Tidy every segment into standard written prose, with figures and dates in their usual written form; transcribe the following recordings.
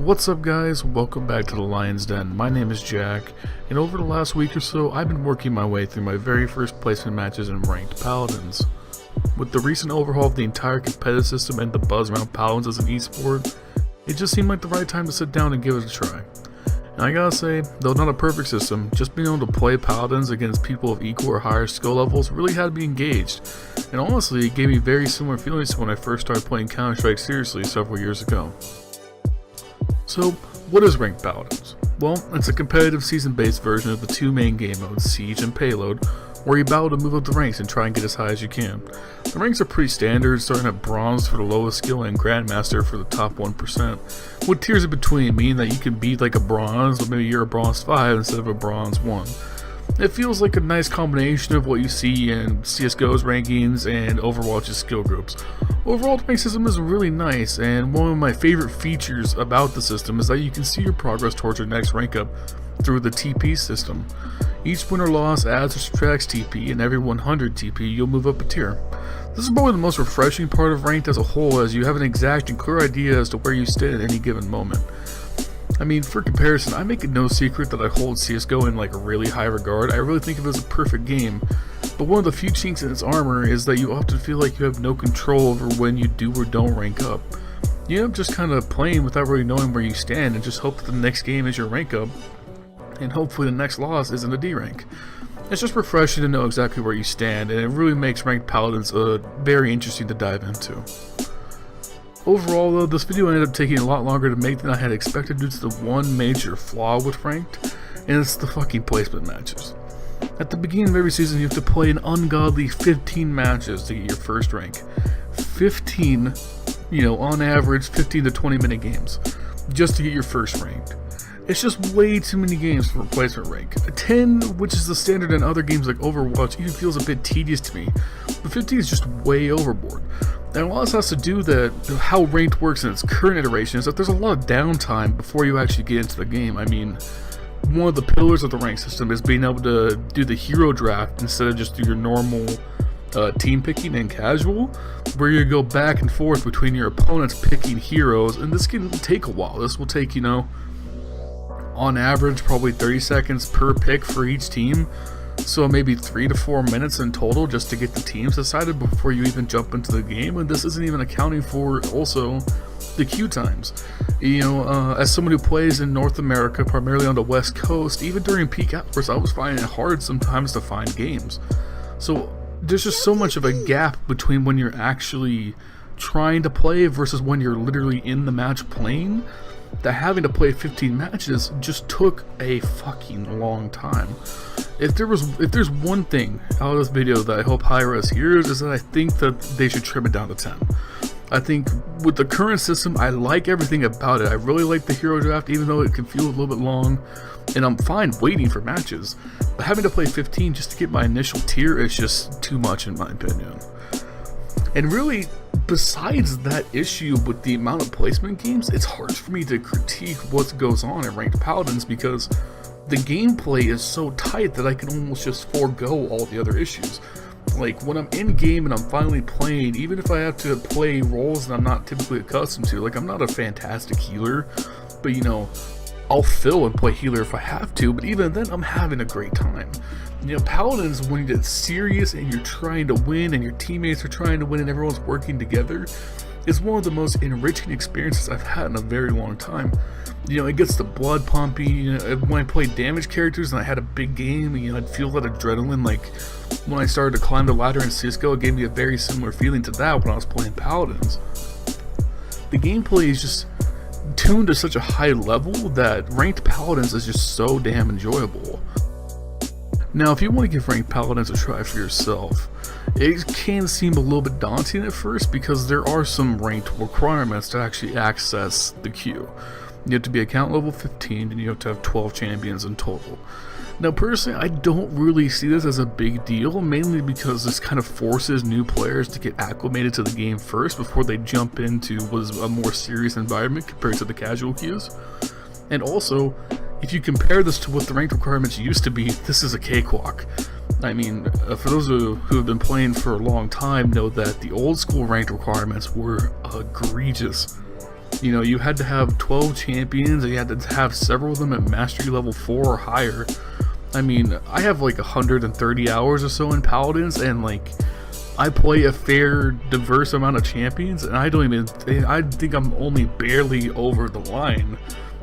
What's up guys, welcome back to the Lion's Den. My name is Jack, and over the last week or so I've been working my way through my very first placement matches in ranked Paladins. With the recent overhaul of the entire competitive system and the buzz around Paladins as an esport, it just seemed like the right time to sit down and give it a try. And I gotta say, though not a perfect system, just being able to play Paladins against people of equal or higher skill levels really had me engaged, and honestly it gave me very similar feelings to when I first started playing Counter-Strike seriously several years ago. So, what is Ranked Paladins? Well, it's a competitive season-based version of the two main game modes, Siege and Payload, where you battle to move up the ranks and try and get as high as you can. The ranks are pretty standard, starting at Bronze for the lowest skill and Grandmaster for the top 1%, with tiers in between, meaning that you can beat like a Bronze, but maybe you're a Bronze 5 instead of a Bronze 1. It feels like a nice combination of what you see in CSGO's rankings and Overwatch's skill groups. Overall, the rank system is really nice, and one of my favorite features about the system is that you can see your progress towards your next rank up through the TP system. Each win or loss adds or subtracts TP, and every 100 TP you'll move up a tier. This is probably the most refreshing part of ranked as a whole, as you have an exact and clear idea as to where you stand at any given moment. I mean, for comparison, I make it no secret that I hold CSGO in like a really high regard. I really think of it as a perfect game, but one of the few chinks in its armor is that you often feel like you have no control over when you do or don't rank up. You end up just kind of playing without really knowing where you stand and just hope that the next game is your rank up, and hopefully the next loss isn't a D rank. It's just refreshing to know exactly where you stand, and it really makes ranked Paladins very interesting to dive into. Overall though, this video ended up taking a lot longer to make than I had expected due to the one major flaw with ranked, and it's the fucking placement matches. At the beginning of every season you have to play an ungodly 15 matches to get your first rank. 15, on average 15 to 20 minute games, just to get your first rank. It's just way too many games for replacement rank. 10, which is the standard in other games like Overwatch, even feels a bit tedious to me, but 15 is just way overboard. And a lot of this has to do that how ranked works in its current iteration is that there's a lot of downtime before you actually get into the game. I mean, one of the pillars of the rank system is being able to do the hero draft instead of just do your normal team picking and casual, where you go back and forth between your opponents picking heroes, and this can take a while. This will take, on average probably 30 seconds per pick for each team. So maybe 3 to 4 minutes in total just to get the teams decided before you even jump into the game, and this isn't even accounting for also the queue times. As someone who plays in North America, primarily on the West Coast, even during peak hours, I was finding it hard sometimes to find games. So there's just so much of a gap between when you're actually trying to play versus when you're literally in the match playing, that having to play 15 matches just took a fucking long time. If there's one thing out of this video that I hope Hi-Res hears, is that I think that they should trim it down to 10. I think with the current system, I like everything about it. I really like the hero draft, even though it can feel a little bit long, and I'm fine waiting for matches. But having to play 15 just to get my initial tier is just too much in my opinion. And really, besides that issue with the amount of placement games, it's hard for me to critique what goes on in ranked Paladins because the gameplay is so tight that I can almost just forego all the other issues. Like when I'm in game and I'm finally playing, even if I have to play roles that I'm not typically accustomed to, like I'm not a fantastic healer, but I'll fill and play healer if I have to, but even then I'm having a great time. Paladins, when you get serious and you're trying to win and your teammates are trying to win and everyone's working together, is one of the most enriching experiences I've had in a very long time. It gets the blood pumping. When I played damage characters and I had a big game, I'd feel that adrenaline. Like when I started to climb the ladder in CSGO, it gave me a very similar feeling to that when I was playing Paladins. The gameplay is just tuned to such a high level that ranked Paladins is just so damn enjoyable. Now, if you want to give ranked Paladins a try for yourself, it can seem a little bit daunting at first because there are some ranked requirements to actually access the queue. You have to be account level 15 and you have to have 12 champions in total. Now personally, I don't really see this as a big deal, mainly because this kind of forces new players to get acclimated to the game first before they jump into what is a more serious environment compared to the casual queues. And also, if you compare this to what the ranked requirements used to be, this is a cakewalk. I mean, for those who have been playing for a long time know that the old school ranked requirements were egregious. You know, you had to have 12 champions, and you had to have several of them at mastery level 4 or higher. I mean, I have like 130 hours or so in Paladins, and like, I play a fair, diverse amount of champions, and I think I'm only barely over the line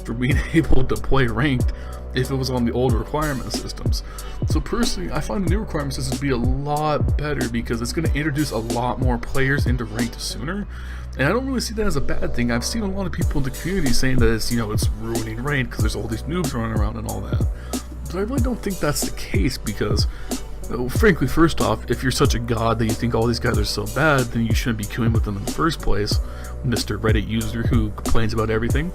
for being able to play ranked if it was on the old requirement systems. So personally, I find the new requirement systems to be a lot better because it's going to introduce a lot more players into ranked sooner, and I don't really see that as a bad thing. I've seen a lot of people in the community saying that it's, you know, it's ruining ranked because there's all these noobs running around and all that, but I really don't think that's the case because, frankly, first off, if you're such a god that you think all these guys are so bad, then you shouldn't be queuing with them in the first place, Mr. Reddit user who complains about everything.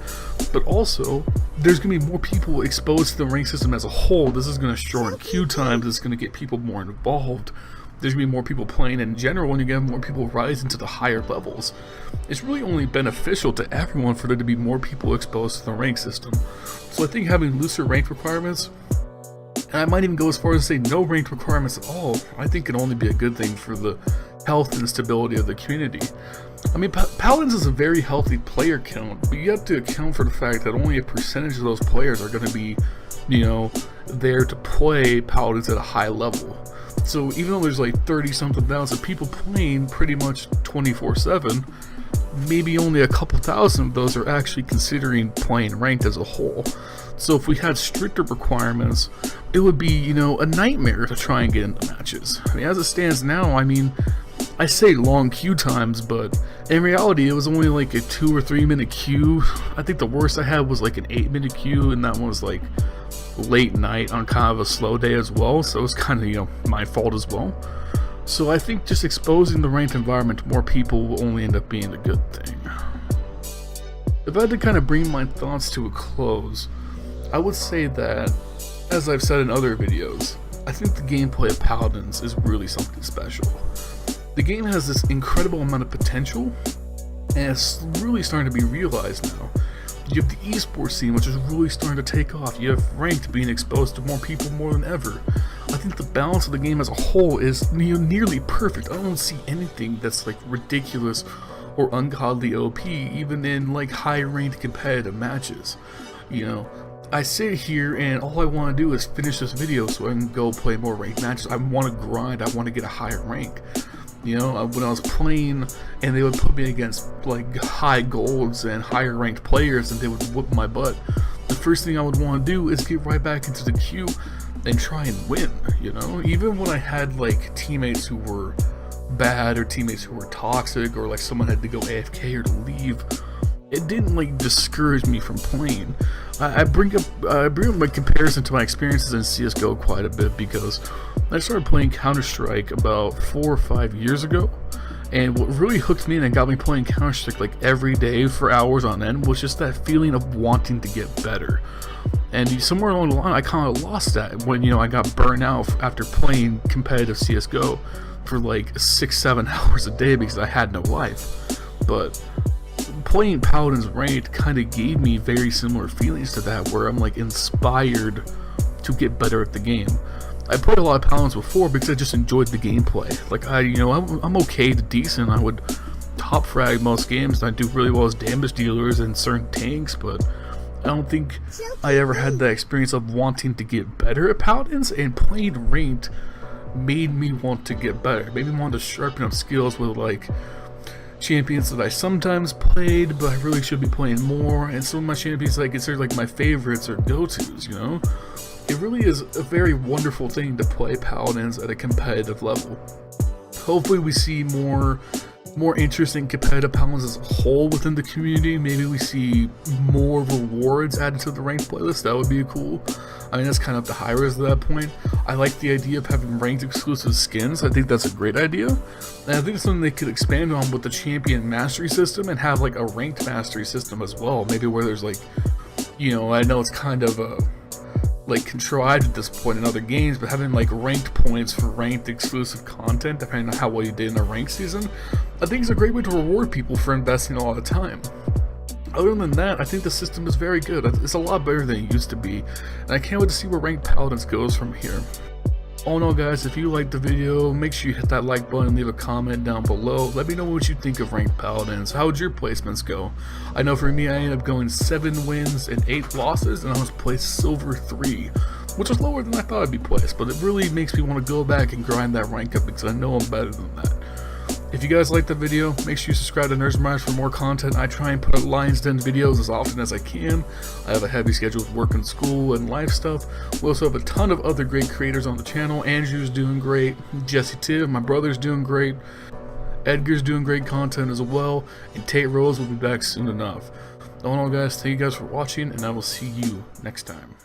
But also, there's going to be more people exposed to the rank system as a whole. This is going to shorten queue times, it's going to get people more involved. There's going to be more people playing in general, and you get more people rising to the higher levels. It's really only beneficial to everyone for there to be more people exposed to the rank system. So I think having looser rank requirements, and I might even go as far as to say no ranked requirements at all, I think can only be a good thing for the health and stability of the community. I mean, Paladins is a very healthy player count, but you have to account for the fact that only a percentage of those players are going to be, you know, there to play Paladins at a high level. So even though there's like 30-something thousand people playing pretty much 24/7, maybe only a couple thousand of those are actually considering playing ranked as a whole. So if we had stricter requirements, it would be, you know, a nightmare to try and get into matches. I mean, as it stands now, I mean, I say long queue times, but in reality it was only like a 2 or 3 minute queue. I think the worst I had was like an 8-minute queue, and that one was like late night on kind of a slow day as well, so it was kind of, you know, my fault as well. So I think just exposing the ranked environment to more people will only end up being a good thing. If I had to kind of bring my thoughts to a close, I would say that, as I've said in other videos, I think the gameplay of Paladins is really something special. The game has this incredible amount of potential, and it's really starting to be realized now. You have the esports scene, which is really starting to take off. You have ranked being exposed to more people more than ever. I think the balance of the game as a whole is nearly perfect. I don't see anything that's like ridiculous or ungodly OP, even in like high ranked competitive matches. You know, I sit here and all I want to do is finish this video so I can go play more ranked matches. I want to grind, I want to get a higher rank. You know, when I was playing and they would put me against like high golds and higher ranked players and they would whoop my butt, the first thing I would want to do is get right back into the queue and try and win, you know? Even when I had like teammates who were bad or teammates who were toxic or like someone had to go AFK or to leave, it didn't like discourage me from playing. I bring up my comparison to my experiences in CSGO quite a bit because I started playing Counter-Strike about 4 or 5 years ago, and what really hooked me in and got me playing Counter-Strike like every day for hours on end was just that feeling of wanting to get better. And somewhere along the line I kind of lost that when, you know, I got burnt out after playing competitive CSGO for like 6-7 hours a day because I had no life. But playing Paladins ranked kind of gave me very similar feelings to that, where I'm like inspired to get better at the game. I played a lot of Paladins before because I just enjoyed the gameplay. Like I'm okay to decent. I would top frag most games and I do really well as damage dealers and certain tanks, but I don't think I ever had that experience of wanting to get better at Paladins, and playing ranked made me want to get better. Made me want to sharpen up skills with like champions that I sometimes played, but I really should be playing more, and some of my champions I consider like my favorites or go-tos, you know? It really is a very wonderful thing to play Paladins at a competitive level. Hopefully we see more interest in competitive Paladins as a whole within the community. Maybe we see more rewards added to the ranked playlist. That would be cool. I mean, that's kind of up to high-res at that point. I like the idea of having ranked exclusive skins. I think that's a great idea. And I think it's something they could expand on with the champion mastery system and have like a ranked mastery system as well. Maybe where there's like, you know, I know it's kind of like contrived at this point in other games, but having like ranked points for ranked exclusive content depending on how well you did in a ranked season, I think it's a great way to reward people for investing a lot of time. Other than that, I think the system is very good. It's a lot better than it used to be, and I can't wait to see where ranked Paladins goes from here. All in all, guys, if you liked the video, make sure you hit that like button, leave a comment down below. Let me know what you think of ranked Paladins. How would your placements go? I know for me, I ended up going 7 wins and 8 losses, and I was placed silver 3, which was lower than I thought I'd be placed, but it really makes me want to go back and grind that rank up because I know I'm better than that. If you guys liked the video, make sure you subscribe to Nerds Minds for more content. I try and put out Lions Den videos as often as I can. I have a heavy schedule with work and school and life stuff. We also have a ton of other great creators on the channel. Andrew's doing great, Jesse Tiv, my brother's doing great, Edgar's doing great content as well, and Tate Rose will be back soon enough. All in all, guys, thank you guys for watching, and I will see you next time.